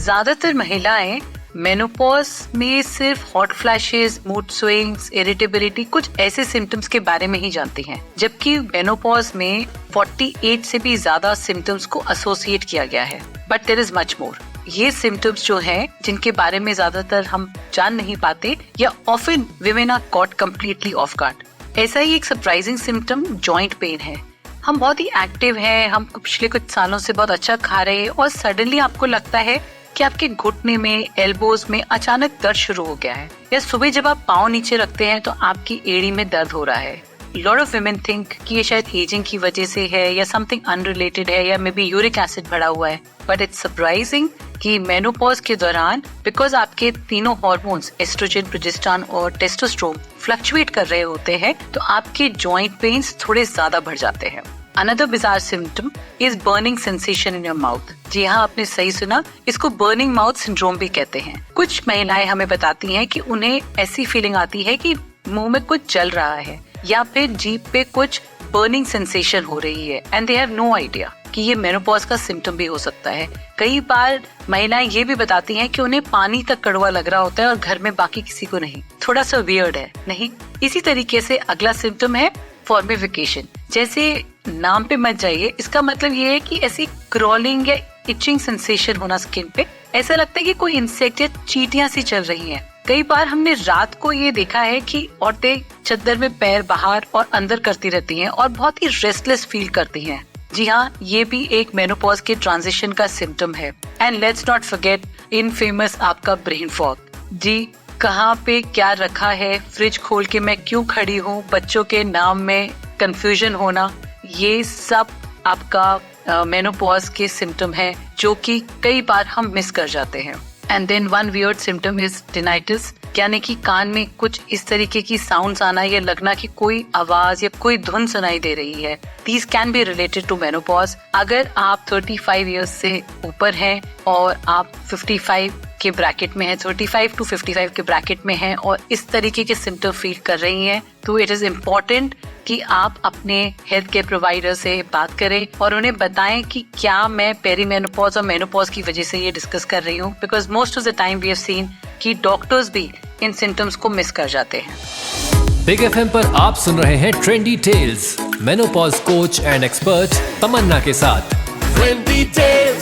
ज्यादातर महिलाएं मेनोपॉज में सिर्फ hot flashes, mood swings, irritability, कुछ ऐसे सिम्टम्स के बारे में ही जानती हैं, जबकि मेनोपॉज में 48 से भी ज्यादा सिम्टम्स को एसोसिएट किया गया है। But there is much more. ये सिम्टम्स जो हैं, जिनके बारे में ज्यादातर हम जान नहीं पाते या often women are caught completely off guard. ऐसा ही एक सरप्राइजिंग सिम्टम जॉइंट पेन है। हम बहुत ही एक्टिव हैं, हम पिछले कुछ सालों से बहुत अच्छा खा रहे हैं और सडनली आपको लगता है कि आपके घुटने में, एल्बोज में अचानक दर्द शुरू हो गया है, या सुबह जब आप पाँव नीचे रखते हैं तो आपकी एड़ी में दर्द हो रहा है। लॉट ऑफ वुमेन थिंक कि ये शायद एजिंग की वजह से है या समथिंग अनरिलेटेड है या मे बी यूरिक एसिड बढ़ा हुआ है। बट इट्स सरप्राइजिंग कि मेनोपॉज के दौरान बिकॉज आपके तीनों हार्मोन्स एस्ट्रोजन, प्रोजेस्टेरॉन और टेस्टोस्टेरोन फ्लक्चुएट कर रहे होते हैं, तो आपके जॉइंट पेन्स थोड़े ज्यादा बढ़ जाते हैं। Another bizarre symptom is burning sensation in your mouth. जी हाँ, आपने सही सुना, इसको burning mouth syndrome भी कहते हैं। कुछ महिलाएं हमें बताती हैं कि उन्हें ऐसी फीलिंग आती है कि मुंह में कुछ जल रहा है या फिर जीभ पे कुछ burning sensation हो रही है, and they have no idea कि ये मेनोपॉज का सिम्टम भी हो सकता है। कई बार महिलाएं ये भी बताती हैं कि उन्हें पानी तक कड़वा लग रहा होता है और घर में बाकी किसी को नहीं। थोड़ा सा वियर्ड है, नहीं? इसी तरीके से अगला सिम्टम है फॉर्मिफिकेशन। जैसे नाम पे मत जाइए, इसका मतलब ये है कि ऐसी क्रॉलिंग या इचिंग सेंसेशन होना स्किन पे। ऐसा लगता है कि कोई इंसेक्ट या चींटियां सी चल रही हैं। कई बार हमने रात को ये देखा है कि औरतें चद्दर में पैर बाहर और अंदर करती रहती हैं और बहुत ही रेस्टलेस फील करती हैं। जी हाँ, ये भी एक मेनोपॉज के ट्रांजिशन का सिम्टम है। And let's not forget infamous आपका ब्रेन फॉग। जी, कहाँ पे क्या रखा है, फ्रिज खोल के मैं क्यों खड़ी हूँ, बच्चों के नाम में कंफ्यूजन होना, ये सब आपका मेनोपॉज के सिम्टम है जो कि कई बार हम मिस कर जाते हैं। And then one weird symptom is tinnitus, यानी कि कान में कुछ इस तरीके की साउंड्स आना या लगना कि कोई आवाज या कोई धुन सुनाई दे रही है। These can be related to menopause। अगर आप 35 इयर्स से ऊपर हैं और आप 55 के ब्रैकेट में हैं, 35 to 55 के ब्रैकेट में हैं और इस तरीके के सिम्टम फील कर रही हैं, तो इट इज इम्पोर्टेंट कि आप अपने हेल्थ केयर प्रोवाइडर से बात करें और उन्हें बताएं कि क्या मैं पेरीमेनोपॉज और मेनोपॉज की वजह से ये डिस्कस कर रही हूँ। Because most of the time we have seen कि डॉक्टर्स भी इन सिम्टम्स को मिस कर जाते हैं। बिग एफएम पर आप सुन रहे हैं Trendy Tales, menopause coach and expert Tamanna के साथ। Trendy tales.